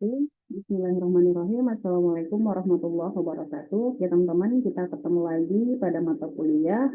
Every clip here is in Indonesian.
Bismillahirrahmanirrahim. Assalamualaikum warahmatullahi wabarakatuh. Ya teman-teman, kita ketemu lagi pada mata kuliah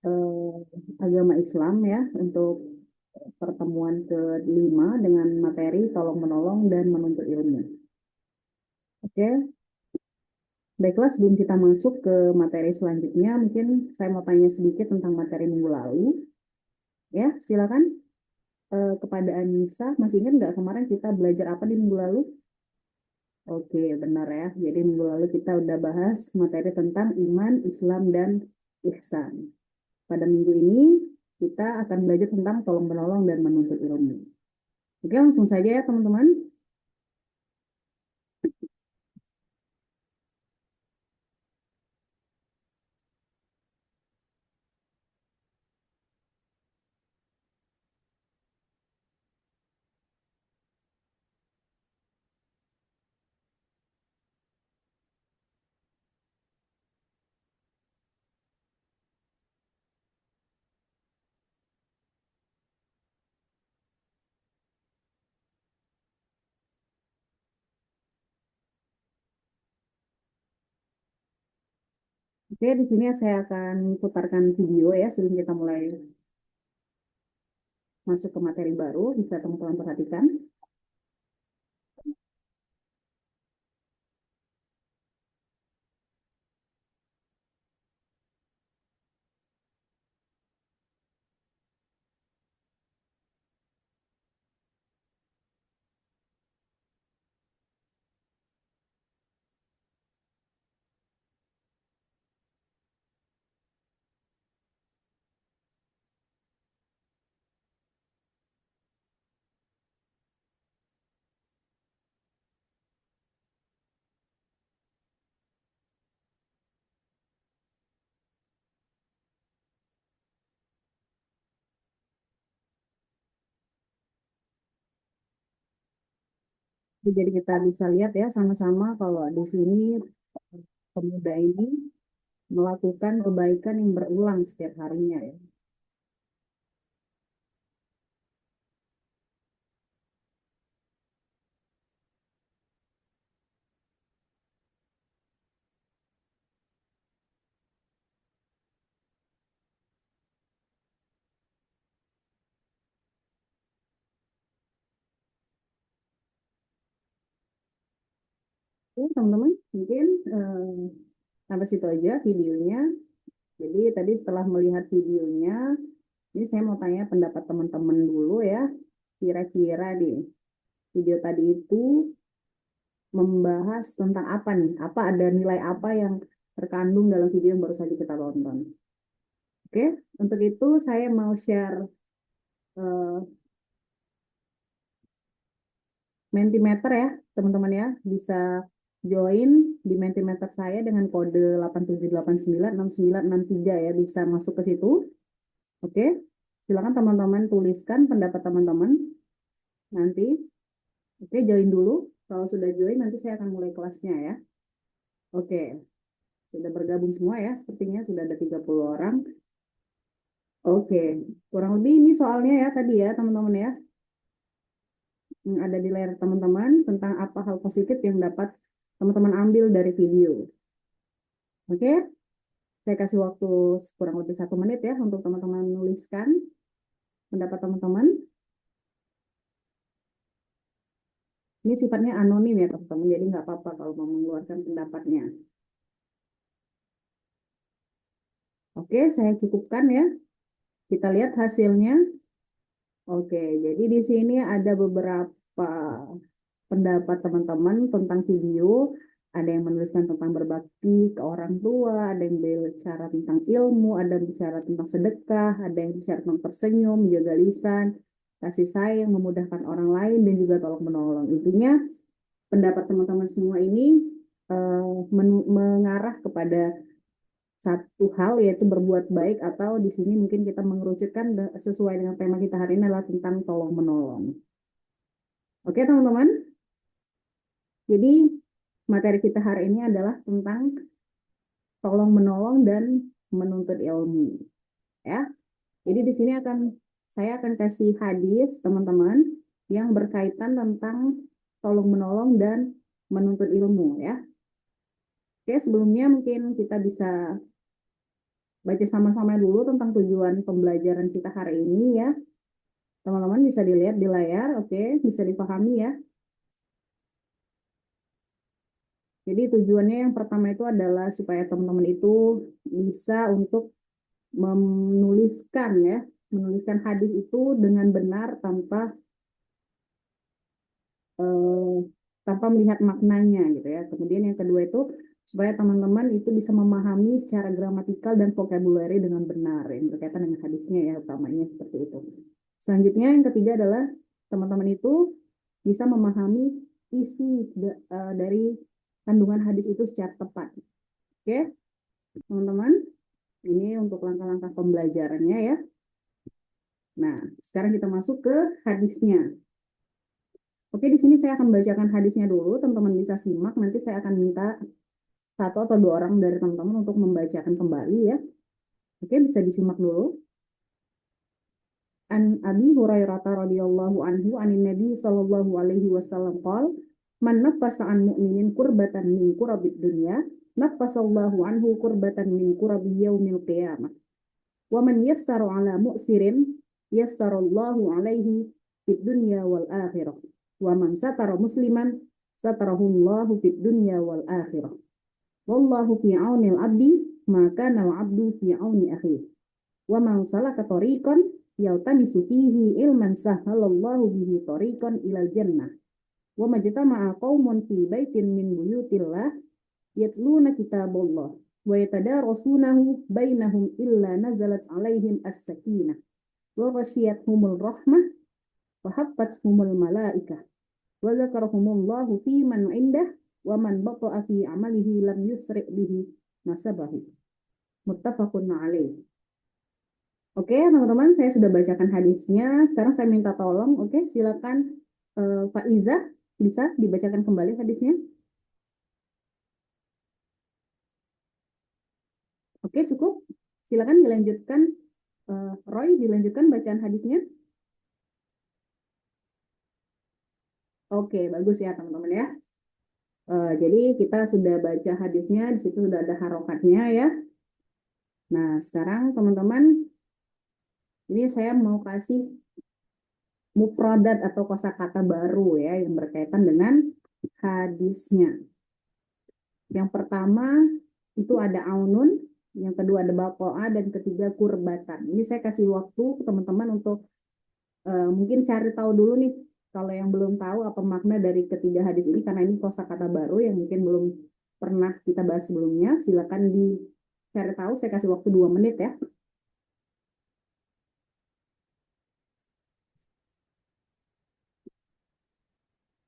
eh, agama Islam ya untuk pertemuan kelima dengan materi tolong menolong dan menuntut ilmu. Oke, baiklah sebelum kita masuk ke materi selanjutnya, mungkin saya mau tanya sedikit tentang materi minggu lalu. Ya, silakan kepada Anissa. Masih ingat nggak kemarin kita belajar apa di minggu lalu? Oke, benar ya. Jadi minggu lalu kita udah bahas materi tentang iman, Islam, dan ihsan. Pada minggu ini kita akan belajar tentang tolong menolong dan menuntut ilmu. Oke, langsung saja ya teman-teman. Oke, di sini saya akan putarkan video ya sebelum kita mulai masuk ke materi baru. Bisa teman-teman perhatikan. Jadi kita bisa lihat ya sama-sama kalau di sini pemuda ini melakukan kebaikan yang berulang setiap harinya ya. Oke, teman-teman, mungkin sampai situ aja videonya. Jadi tadi setelah melihat videonya, ini saya mau tanya pendapat teman-teman dulu ya. Kira-kira di video tadi itu membahas tentang apa nih? Apa ada nilai apa yang terkandung dalam video yang baru saja kita tonton? Oke, untuk itu saya mau share eh, Mentimeter ya, teman-teman ya. Bisa join di Mentimeter saya dengan kode 87896963 ya. Bisa masuk ke situ. Oke, silakan teman-teman tuliskan pendapat teman-teman nanti. Oke, join dulu. Kalau sudah join, nanti saya akan mulai kelasnya ya. Oke, sudah bergabung semua ya. Sepertinya sudah ada 30 orang. Oke, kurang lebih ini soalnya ya tadi ya teman-teman ya. Yang ada di layar teman-teman tentang apa hal positif yang dapat teman-teman ambil dari video. Oke, saya kasih waktu kurang lebih 1 menit ya untuk teman-teman menuliskan pendapat teman-teman. Ini sifatnya anonim ya teman-teman, jadi nggak apa-apa kalau mau mengeluarkan pendapatnya. Oke, saya cukupkan ya. Kita lihat hasilnya. Oke, jadi di sini ada beberapa pendapat teman-teman tentang video. Ada yang menuliskan tentang berbakti ke orang tua, ada yang bicara tentang ilmu, ada yang bicara tentang sedekah, ada yang bicara tentang tersenyum, menjaga lisan, kasih sayang, memudahkan orang lain, dan juga tolong menolong. Intinya pendapat teman-teman semua ini mengarah kepada satu hal yaitu berbuat baik atau di sini mungkin kita mengerucutkan sesuai dengan tema kita hari ini adalah tentang tolong menolong. Oke teman-teman, jadi materi kita hari ini adalah tentang tolong menolong dan menuntut ilmu ya. Jadi di sini saya akan kasih hadis teman-teman yang berkaitan tentang tolong menolong dan menuntut ilmu ya. Oke, sebelumnya mungkin kita bisa baca sama-sama dulu tentang tujuan pembelajaran kita hari ini ya. Teman-teman bisa dilihat di layar, oke, bisa dipahami ya. Jadi tujuannya yang pertama itu adalah supaya teman-teman itu bisa untuk menuliskan ya, menuliskan hadis itu dengan benar eh, tanpa melihat maknanya gitu ya. Kemudian yang kedua itu supaya teman-teman itu bisa memahami secara gramatikal dan vocabulary dengan benar yang berkaitan dengan hadisnya ya, utamanya seperti itu. Selanjutnya yang ketiga adalah teman-teman itu bisa memahami isi dari kandungan hadis itu secara tepat. Oke, teman-teman, ini untuk langkah-langkah pembelajarannya ya. Nah, sekarang kita masuk ke hadisnya. Oke, di sini saya akan bacakan hadisnya dulu, teman-teman bisa simak. Nanti saya akan minta satu atau dua orang dari teman-teman untuk membacakan kembali ya. Oke, bisa disimak dulu. An Abi Hurairah radhiyallahu anhu anin Nabi sallallahu alaihi wasallam qol man nafasa an mu'minin kurbatan min kurabid dunya nafasallahu anhu kurbatan min kurabi yaumil qiyamah wa man yassaru ala mu'sirin yassarallahu alaihi fid dunya wal akhirah wa man satara musliman satarahullahu fid dunya wal akhirah wallahu fi aunil abdi maka al abdu fi auni akhihi wa man salaka tariqan yaltamisu fihi ilman sahhalallahu bihi tariqan ilal jannah wa majtama'a qaumun fi baitin min buyutillah yatluna kitaballah wa yatadarasunahu bainahum illa nazalat alaihim as-sakinah wa ghashiyatuhumul rahmah wa haffathumul malaikah wa zakarahumullahu fi man indah wa man bata'a fi amalihi lam yusri' bihi nasabahu muttafaqun alaih. Oke, teman-teman, saya sudah bacakan hadisnya. Sekarang saya minta tolong, oke, silakan Pak Iza bisa dibacakan kembali hadisnya. Oke, cukup. Silakan dilanjutkan, Roy, dilanjutkan bacaan hadisnya. Oke, bagus ya, teman-teman ya. Jadi kita sudah baca hadisnya, di situ sudah ada harokatnya ya. Nah, sekarang teman-teman, ini saya mau kasih mufradat atau kosakata baru ya yang berkaitan dengan hadisnya. Yang pertama itu ada aunun, yang kedua ada bapoa, dan ketiga kurbatan. Ini saya kasih waktu ke teman-teman untuk mungkin cari tahu dulu nih kalau yang belum tahu apa makna dari ketiga hadis ini karena ini kosakata baru yang mungkin belum pernah kita bahas sebelumnya. Silakan dicari tahu. Saya kasih waktu 2 menit ya.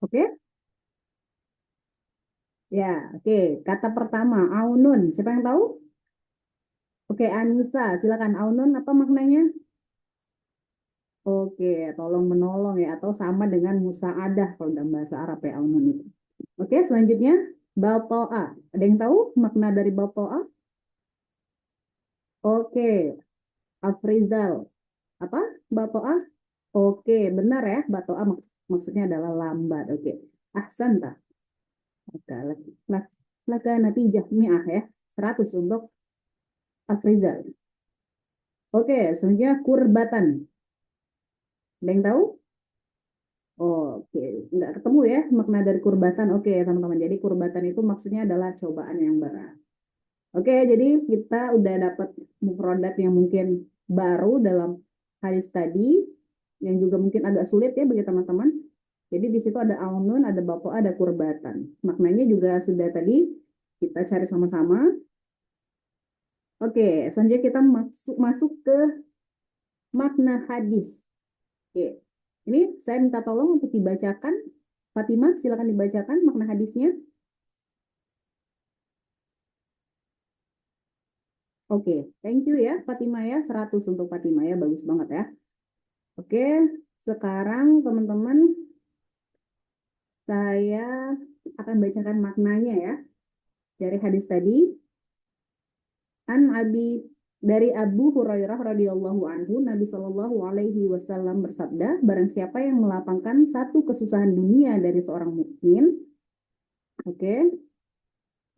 Oke? Ya, oke. Kata pertama aunun. Siapa yang tahu? Oke, Anissa, silakan. Aunun apa maknanya? Oke, tolong menolong ya atau sama dengan musaadah kalau dalam bahasa Arab ya aunun itu. Oke, selanjutnya baltoa. Ada yang tahu makna dari baltoa? Oke, Afrizal. Apa? Baltoa? Oke, benar ya. Baltoa maksudnya adalah lambat. Oke. Ahsanta. Oke, laka natijah mi'ah ya. 100 untuk Afrizal. Oke, selanjutnya kurbatan. Ada yang tahu? Oke, nggak ketemu ya makna dari kurbatan. Oke, teman-teman. Jadi kurbatan itu maksudnya adalah cobaan yang berat. Oke, jadi kita udah dapat mufradat yang mungkin baru dalam hadis tadi, yang juga mungkin agak sulit ya bagi teman-teman. Jadi di situ ada aunun, ada bako, ada kurbatan. Maknanya juga sudah tadi kita cari sama-sama. Oke, selanjutnya kita masuk masuk ke makna hadis. Oke, ini saya minta tolong untuk dibacakan. Fatimah, silakan dibacakan makna hadisnya. Oke, thank you ya Fatimah ya. 100 untuk Fatimah ya, bagus banget ya. Oke, sekarang teman-teman saya akan bacakan maknanya ya dari hadis tadi. An Abi Dari Abu Hurairah radhiyallahu anhu, Nabi Shallallahu alaihi wasallam bersabda, barang siapa yang melapangkan satu kesusahan dunia dari seorang mukmin, oke,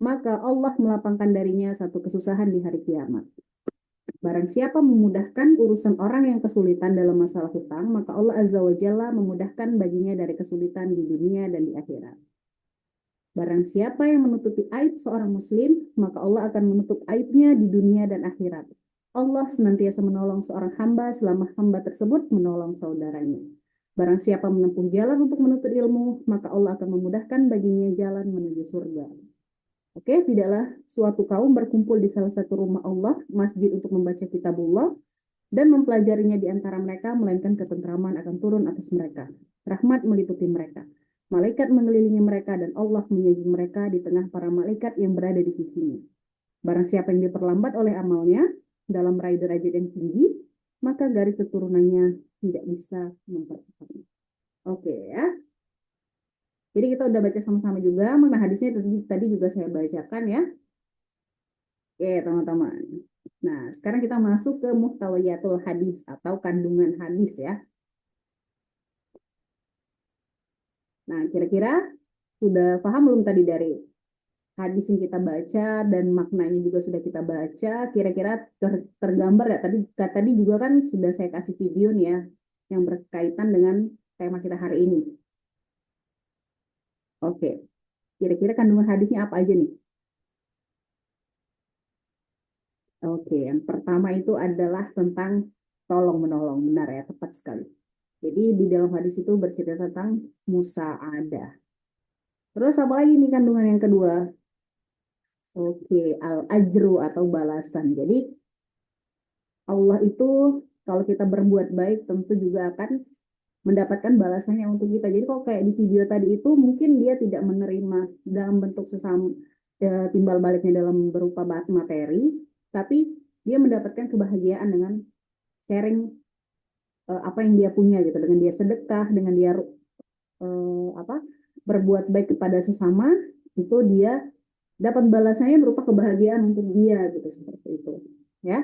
maka Allah melapangkan darinya satu kesusahan di hari kiamat. Barang siapa memudahkan urusan orang yang kesulitan dalam masalah hutang, maka Allah Azza wa Jalla memudahkan baginya dari kesulitan di dunia dan di akhirat. Barang siapa yang menutupi aib seorang muslim, maka Allah akan menutup aibnya di dunia dan akhirat. Allah senantiasa menolong seorang hamba selama hamba tersebut menolong saudaranya. Barang siapa menempuh jalan untuk menuntut ilmu, maka Allah akan memudahkan baginya jalan menuju surga. Oke, tidaklah suatu kaum berkumpul di salah satu rumah Allah, masjid untuk membaca kitabullah, dan mempelajarinya di antara mereka, melainkan ketentraman akan turun atas mereka. Rahmat meliputi mereka. Malaikat mengelilingi mereka dan Allah menyaji mereka di tengah para malaikat yang berada di sisinya. Barang siapa yang diperlambat oleh amalnya dalam meraih derajat yang tinggi, maka garis keturunannya tidak bisa mempercepatnya. Oke ya. Jadi kita udah baca sama-sama juga. Makna hadisnya tadi juga saya bacakan ya. Oke teman-teman. Nah sekarang kita masuk ke muhtawayatul hadis atau kandungan hadis ya. Nah kira-kira sudah paham belum tadi dari hadis yang kita baca dan maknanya juga sudah kita baca, kira-kira tergambar ya? Tadi juga kan sudah saya kasih video nih ya, yang berkaitan dengan tema kita hari ini. Oke, kira-kira kandungan hadisnya apa aja nih? Oke, yang pertama itu adalah tentang tolong menolong, benar ya, tepat sekali. Jadi di dalam hadis itu bercerita tentang musaadah. Terus apa lagi nih kandungan yang kedua? Oke, al-ajru atau balasan. Jadi Allah itu kalau kita berbuat baik tentu juga akan mendapatkan balasannya untuk kita. Jadi kalau kayak di video tadi itu mungkin dia tidak menerima dalam bentuk sesama timbal baliknya dalam berupa materi, tapi dia mendapatkan kebahagiaan dengan sharing apa yang dia punya gitu, dengan dia sedekah, dengan dia apa berbuat baik kepada sesama, itu dia dapat balasannya berupa kebahagiaan untuk dia gitu seperti itu. Ya.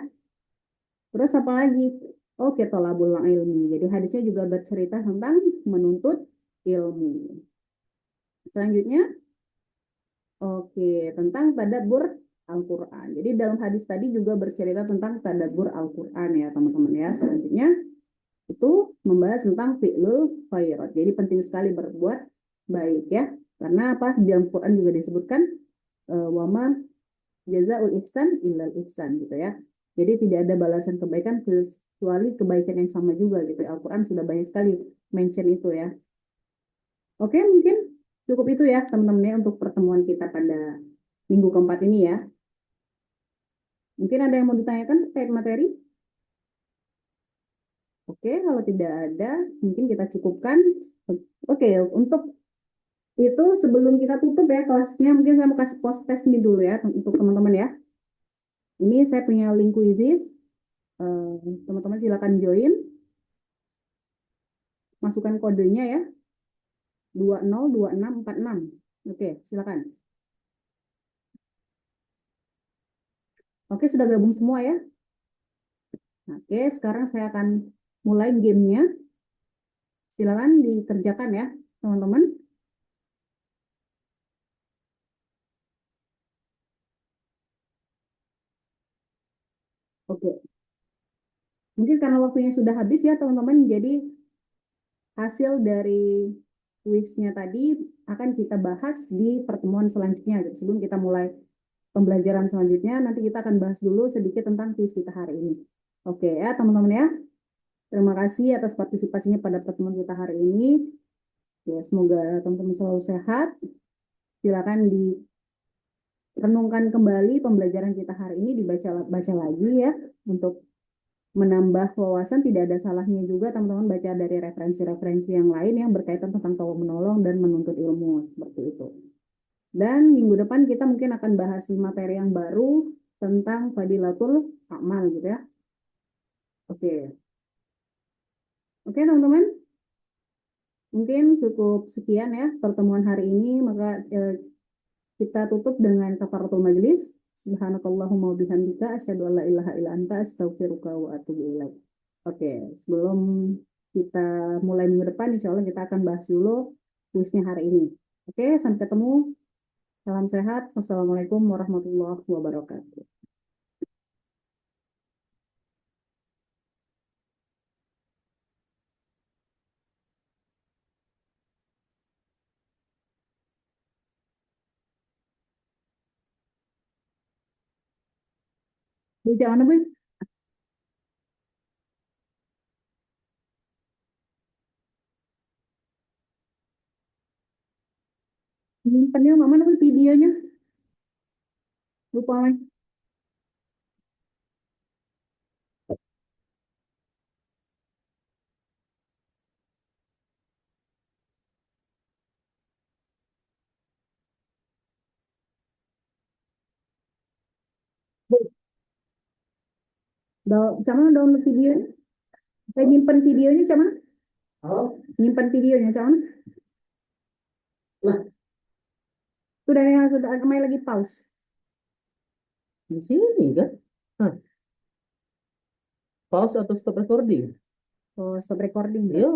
Terus apa lagi? Oke, tolabul ilmi. Jadi hadisnya juga bercerita tentang menuntut ilmu. Selanjutnya, oke, tentang tadabbur Al-Quran. Jadi dalam hadis tadi juga bercerita tentang tadabbur Al-Quran ya teman-teman ya. Selanjutnya itu membahas tentang fi'lul khairat. Jadi penting sekali berbuat baik ya. Karena apa? Di dalam Quran juga disebutkan wama jazaul ihsan illal ihsan gitu ya. Jadi tidak ada balasan kebaikan kecuali kebaikan yang sama juga gitu. Al-Quran sudah banyak sekali mention itu ya. Oke, mungkin cukup itu ya teman-teman ya untuk pertemuan kita pada minggu keempat ini ya. Mungkin ada yang mau ditanyakan terkait materi? Oke, kalau tidak ada, mungkin kita cukupkan. Oke, untuk itu sebelum kita tutup ya kelasnya, mungkin saya mau kasih post test ini dulu ya untuk teman-teman ya. Ini saya punya link quizzes. Teman-teman silakan join. Masukkan kodenya ya. 202646. Oke, silakan. Oke, sudah gabung semua ya. Oke, sekarang saya akan mulai gamenya. Silakan dikerjakan ya, teman-teman. Oke, mungkin karena waktunya sudah habis ya, teman-teman. Jadi hasil dari kuisnya tadi akan kita bahas di pertemuan selanjutnya. Sebelum kita mulai pembelajaran selanjutnya, nanti kita akan bahas dulu sedikit tentang kuis kita hari ini. Oke ya, teman-teman ya. Terima kasih atas partisipasinya pada pertemuan kita hari ini. Ya, semoga teman-teman selalu sehat. Silakan direnungkan kembali pembelajaran kita hari ini, dibaca lagi ya untuk menambah wawasan. Tidak ada salahnya juga teman-teman baca dari referensi-referensi yang lain yang berkaitan tentang tolong menolong dan menuntut ilmu seperti itu. Dan minggu depan kita mungkin akan bahas materi yang baru tentang fadilatul amal gitu ya. Oke. Oke teman-teman, mungkin cukup sekian ya pertemuan hari ini, maka kita tutup dengan kafaratul majelis. Subhanakallahumma wa bihamdika asyhadu an la ilaha illa anta astaghfiruka wa atubu ilaik. Oke, sebelum kita mulai minggu depan, insya Allah kita akan bahas dulu kuisnya hari ini. Oke, sampai ketemu. Salam sehat. Wassalamualaikum warahmatullahi wabarakatuh. Bu, jangan Bu. Nyimpennya mama nih videonya. Lupa lagi. Bu, cuman download videonya. Saya nyimpen videonya cuman. Oh. Nyimpen videonya cuman. Nah, sudah kembali lagi pause. Di sini kan? Hah, pause atau stop recording? Oh, stop recording. Iya.